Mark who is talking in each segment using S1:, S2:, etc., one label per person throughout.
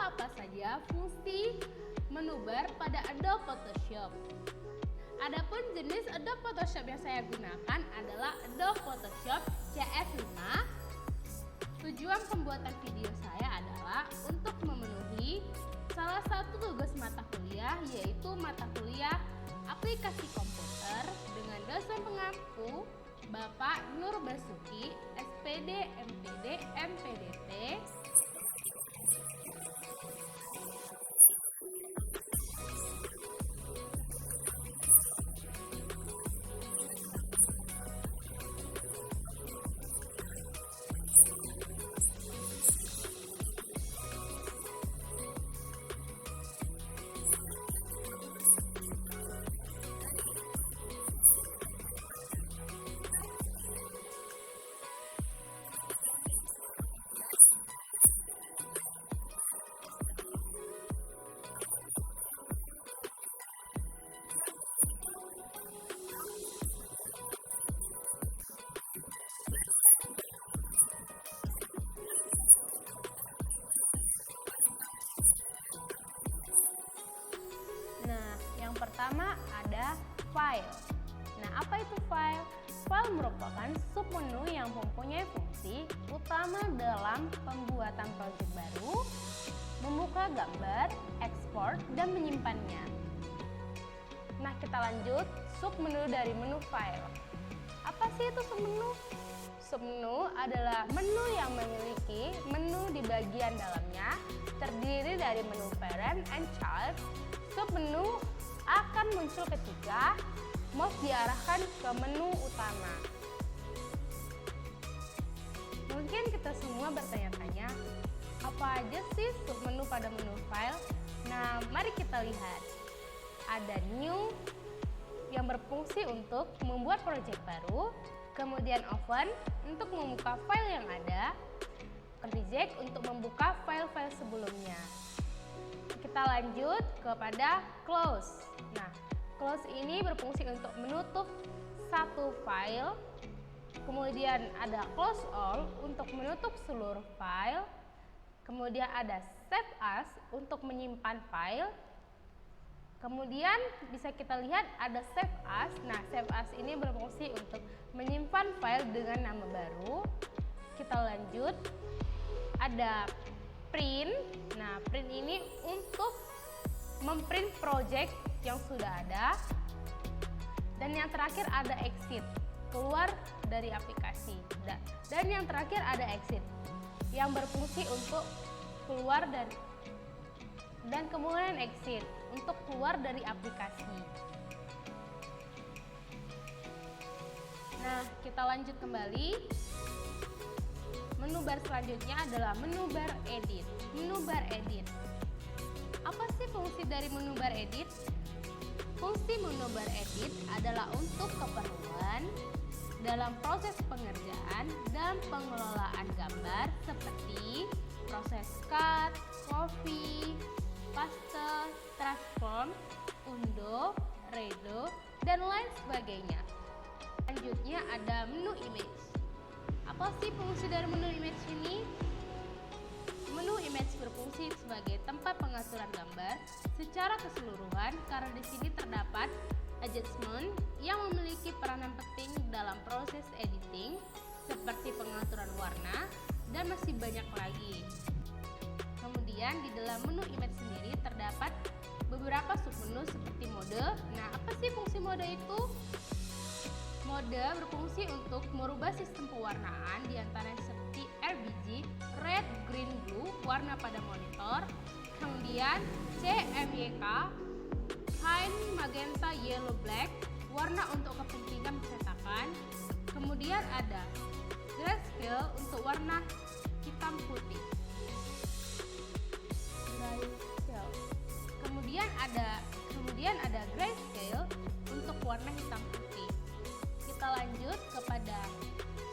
S1: apa saja fungsi menu bar pada Adobe Photoshop? Adapun jenis Adobe Photoshop yang saya gunakan adalah Adobe Photoshop CS5. Tujuan pembuatan video saya adalah untuk memenuhi salah satu tugas mata kuliah, yaitu mata kuliah aplikasi komputer dengan dosen pengampu Bapak Nur Basuki, SPD, MPD, MPDT. Nah, yang pertama ada file. Nah, apa itu file? File merupakan submenu yang mempunyai fungsi utama dalam pembuatan proyek baru, membuka gambar, ekspor, dan menyimpannya. Nah, kita lanjut submenu dari menu file. Apa sih itu submenu? Submenu adalah menu yang memiliki menu di bagian dalamnya, terdiri dari menu parent and child. Submenu akan muncul ketika mouse diarahkan ke menu utama. Mungkin kita semua bertanya-tanya, apa aja sih submenu pada menu file? Nah, mari kita lihat. Ada new yang berfungsi untuk membuat proyek baru, kemudian open untuk membuka file yang ada, reject untuk membuka file-file sebelumnya. Kita lanjut kepada close. Nah, close ini berfungsi untuk menutup satu file. Kemudian ada close all untuk menutup seluruh file. Kemudian ada save as untuk menyimpan file. Kemudian bisa kita lihat ada save as. Nah, save as ini berfungsi untuk menyimpan file dengan nama baru. Kita lanjut. Ada print. Nah, print ini untuk memprint project yang sudah ada. Dan yang terakhir ada exit, keluar dari aplikasi. Dan yang terakhir ada exit, yang berfungsi untuk keluar dari, dan kemudian exit untuk keluar dari aplikasi. Nah, kita lanjut kembali. Menu bar selanjutnya adalah menu bar edit. Menu bar edit. Apa sih fungsi dari menu bar edit? Fungsi menu bar edit adalah untuk keperluan dalam proses pengerjaan dan pengelolaan gambar seperti proses cut, copy, paste, transform, undo, redo, dan lain sebagainya. Selanjutnya ada menu image. Apa sih fungsi dari menu image ini? Menu image berfungsi sebagai tempat pengaturan gambar secara keseluruhan karena di sini terdapat adjustment yang memiliki peranan penting dalam proses editing seperti pengaturan warna dan masih banyak lagi. Kemudian di dalam menu image sendiri terdapat beberapa submenu seperti mode. Nah, apa sih fungsi mode itu? Mode berfungsi untuk merubah sistem pewarnaan diantaranya seperti RGB, red, green, blue, warna pada monitor. Kemudian CMYK, high, magenta, yellow, black, warna untuk kepentingan pencetakan. Kemudian ada grayscale untuk warna hitam putih. Grayscale. Kemudian ada grayscale untuk warna hitam putih. Kita lanjut kepada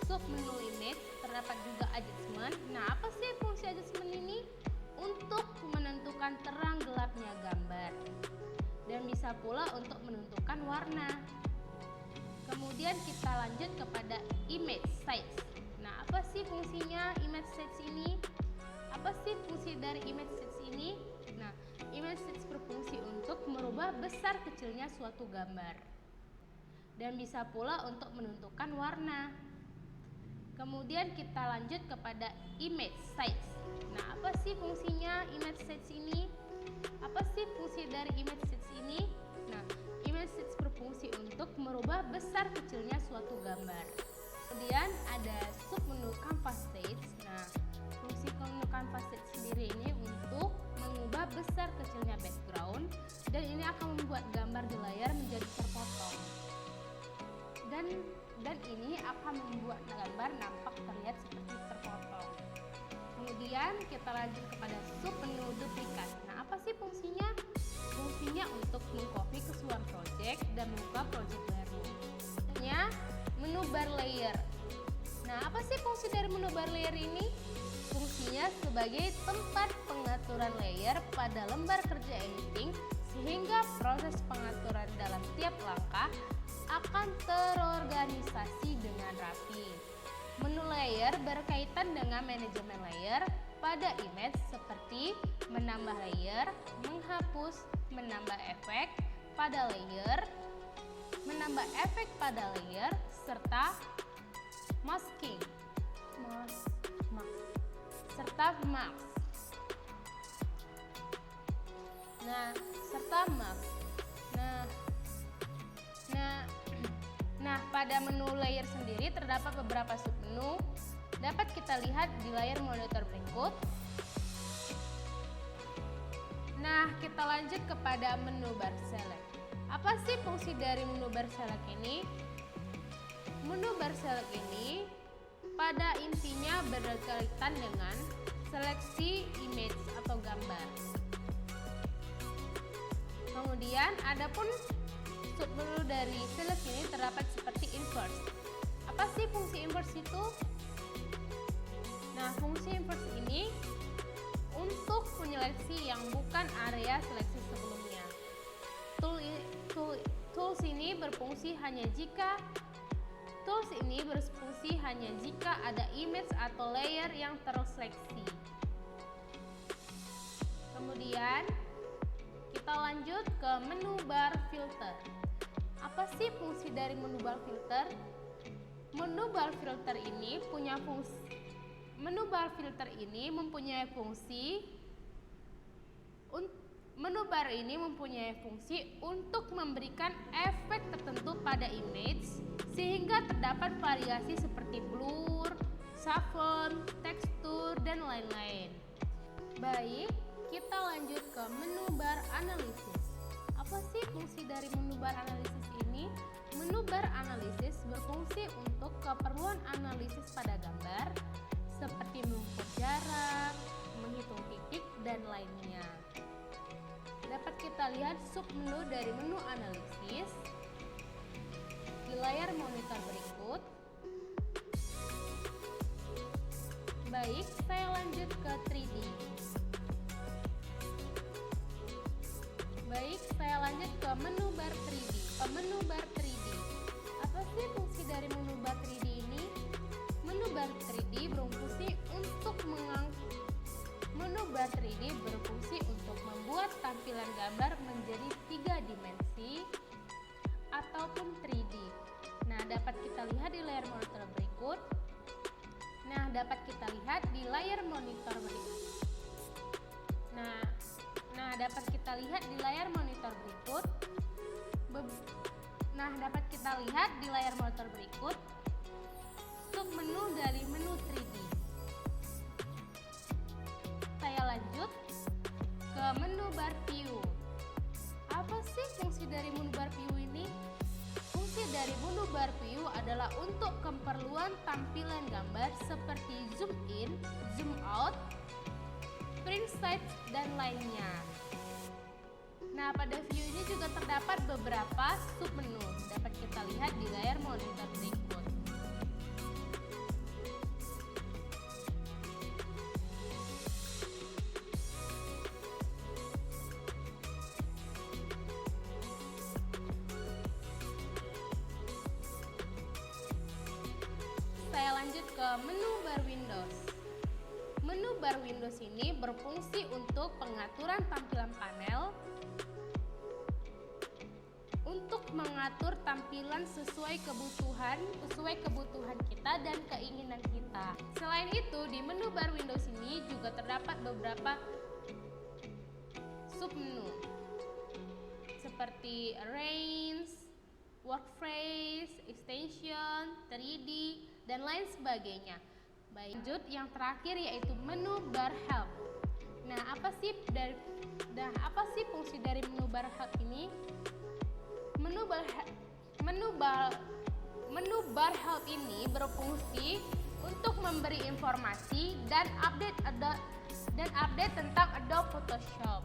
S1: submenu image, terdapat juga adjustment. Nah, apa sih fungsi adjustment ini? Untuk menentukan terang gelapnya gambar dan bisa pula untuk menentukan warna. Kemudian kita lanjut kepada image size. Nah, apa sih fungsinya image size ini? Apa sih fungsi dari image size ini? merubah besar kecilnya suatu gambar. Dan bisa pula untuk menentukan warna. Kemudian kita lanjut kepada image size. Nah, apa sih fungsinya image size ini? Apa sih fungsi dari image size ini? Nah, image size berfungsi untuk merubah besar kecilnya suatu gambar. Kemudian ada submenu canvas stage. Nah, fungsi menu canvas stage sendiri ini untuk mengubah besar kecilnya background, dan ini akan membuat gambar di layar menjadi terpotong. Dan ini akan membuat gambar nampak terlihat seperti terpotong. Kemudian kita lanjut kepada submenu duplikat. Nah, apa sih fungsinya? Fungsinya untuk mengcopy ke sebuah project dan membuka project baru. Selanjutnya, menu bar layer. Nah, apa sih fungsi dari menu bar layer ini? Fungsinya sebagai tempat pengaturan layer pada lembar kerja editing, sehingga proses pengaturan dalam tiap langkah akan terorganisasi dengan rapi. Menu layer berkaitan dengan manajemen layer pada image seperti menambah layer, menghapus, menambah efek pada layer, menambah efek pada layer, serta masking, serta mask. Nah, pada menu layer sendiri terdapat beberapa submenu. Dapat kita lihat di layar monitor berikut. Nah, kita lanjut kepada menu bar select. Apa sih fungsi dari menu bar select ini? Menu bar select ini pada intinya berkaitan dengan seleksi image atau gambar. Kemudian adapun submenu dari select ini terdapat seperti invert. Apa sih fungsi invert itu? Nah, fungsi invert ini untuk menyeleksi yang bukan area seleksi sebelumnya. Tools ini berfungsi hanya jika ada image atau layer yang terseleksi. Kemudian kita lanjut ke menu bar filter. Apa sih fungsi dari menu bar filter? Menu bar filter ini mempunyai fungsi untuk memberikan efek tertentu pada image, sehingga terdapat variasi seperti blur, sharpen, tekstur, dan lain-lain. Baik, kita lanjut ke menu bar analisis. Apa sih fungsi dari menu bar analisis ini? Menu bar analisis berfungsi untuk keperluan analisis pada gambar, seperti mengukur jarak, menghitung titik, dan lainnya. Dapat kita lihat submenu dari menu analisis di layar monitor berikut. Baik, saya lanjut ke 3D. Baik, saya lanjut ke menu bar 3D. Apa sih fungsi dari menu bar 3D ini? Menu bar 3D berfungsi untuk membuat tampilan gambar menjadi 3 dimensi ataupun 3D. Nah, dapat kita lihat di layar monitor berikut. Submenu dari menu 3D. Saya lanjut ke menu bar view. Apa sih fungsi dari menu bar view ini? Fungsi dari menu bar view adalah untuk keperluan tampilan gambar seperti zoom in, zoom out, print size, dan lainnya. Nah, pada view ini juga terdapat beberapa submenu. Dapat kita lihat di layar monitor berikut. Saya lanjut ke menu bar Windows. Menu bar Windows ini berfungsi untuk pengaturan tampilan panel, untuk mengatur tampilan sesuai kebutuhan kita dan keinginan kita. Selain itu, di menu bar Windows ini juga terdapat beberapa submenu seperti Arrange, Workspace, Extension, 3D, dan lain sebagainya. Lanjut, yang terakhir yaitu menu bar Help. Nah, apa sih fungsi dari menu bar Help ini? Menu bar Help ini berfungsi untuk memberi informasi dan update tentang Adobe Photoshop.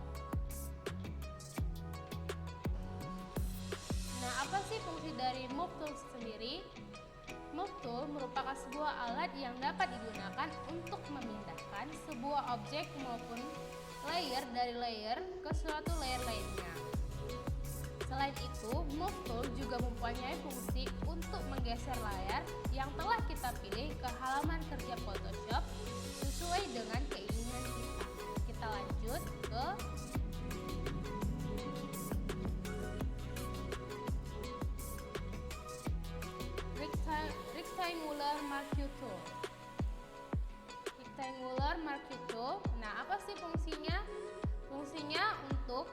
S1: Nah, apa sih fungsi dari Move Tool sendiri? Move Tool merupakan sebuah alat yang dapat digunakan untuk memindahkan sebuah objek maupun layer dari layer ke suatu layer lainnya. Selain itu, Move Tool juga mempunyai fungsi untuk menggeser layar yang telah kita pilih ke halaman kerja Photoshop sesuai dengan keinginan kita. Kita lanjut ke Rectangular Marquee Tool. Rectangular Marquee Tool. Nah, apa sih fungsinya? Fungsinya untuk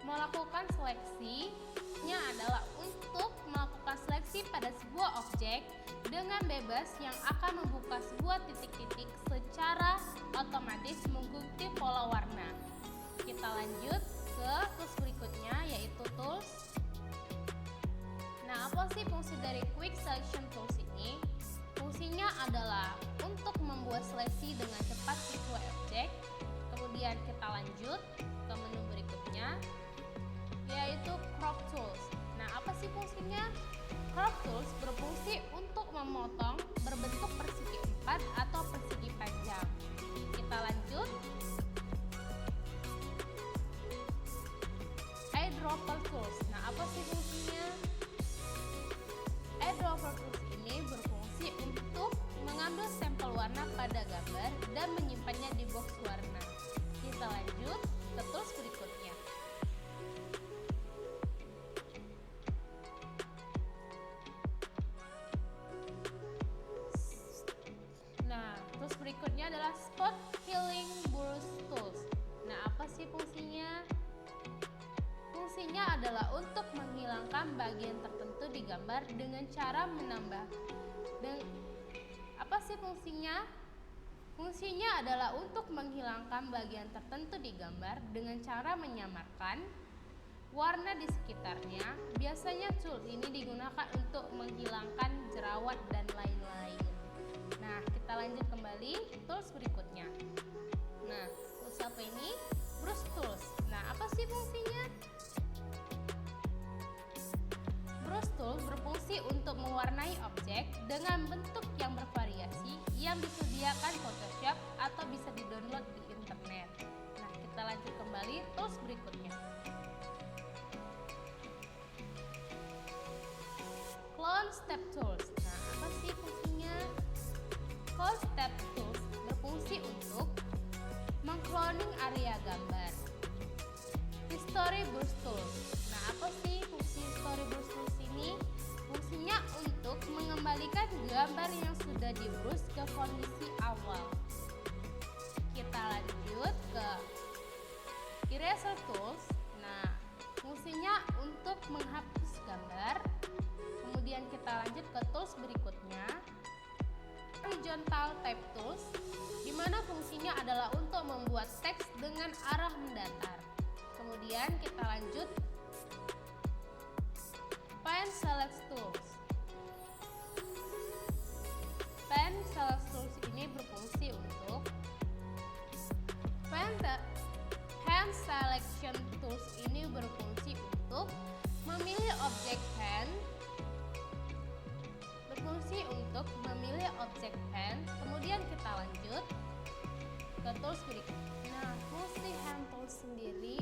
S1: melakukan seleksinya adalah untuk melakukan seleksi pada sebuah objek dengan bebas yang akan membuka sebuah titik-titik secara otomatis mengikuti pola warna. Kita lanjut ke tools berikutnya yaitu tools. Nah, apa sih fungsi dari Quick Selection Tools ini? Fungsinya adalah untuk membuat seleksi dengan cepat sesuai objek. Kemudian kita lanjut ke menu berikutnya yaitu Crop Tools. Nah, apa sih fungsinya? Crop Tools berfungsi untuk memotong berbentuk persegi 4 atau persegi panjang. Kita lanjut. Eyedropper Tools. Nah, apa sih fungsinya? Eyedropper Tools ini berfungsi untuk mengambil sampel warna pada gambar dan menyimpannya di box warna. Kita lanjut ke tools berikutnya. Nah, tools berikutnya adalah Spot Filling Brush Tools. Nah, apa sih fungsinya? Fungsinya adalah untuk menghilangkan bagian tertentu di gambar dengan cara menambah. Apa sih fungsinya? Fungsinya adalah untuk menghilangkan bagian tertentu di gambar dengan cara menyamarkan warna di sekitarnya. Biasanya tool ini digunakan untuk menghilangkan jerawat dan lain-lain. Nah, kita lanjut kembali tools berikutnya. Nah, tools apa ini? Brush Tools. Nah, apa sih fungsinya? Brush Tool berfungsi untuk mewarnai objek dengan bentuk yang bervariasi yang disediakan Photoshop atau bisa di-download di internet. Nah, kita lanjut kembali tools berikutnya. Clone Step Tools. Nah, apa sih fungsinya? Clone Step Tools berfungsi untuk mengcloning area gambar. History Brush Tools. Nah, apa sih fungsi History Brush Tools ini? Fungsinya untuk mengembalikan gambar yang sudah di-brush ke kondisi awal. Kita lanjut ke Eraser Tools. Nah, fungsinya untuk menghapus gambar. Kemudian kita lanjut ke tools berikutnya, Horizontal Type Tools, di mana fungsinya adalah untuk membuat teks dengan arah mendatar. Kemudian kita lanjut Pen Select Tools. Pen Select Tools ini berfungsi untuk Pen Selection Tools ini berfungsi untuk memilih objek pen. Kemudian kita lanjut ke tools berikutnya. Nah, fungsi Hand Tools sendiri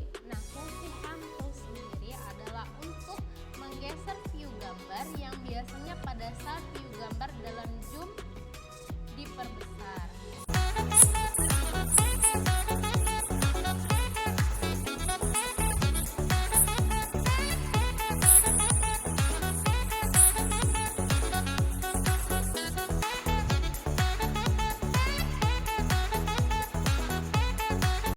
S1: adalah untuk menggeser view gambar yang biasanya pada saat view gambar dalam zoom diperbesar.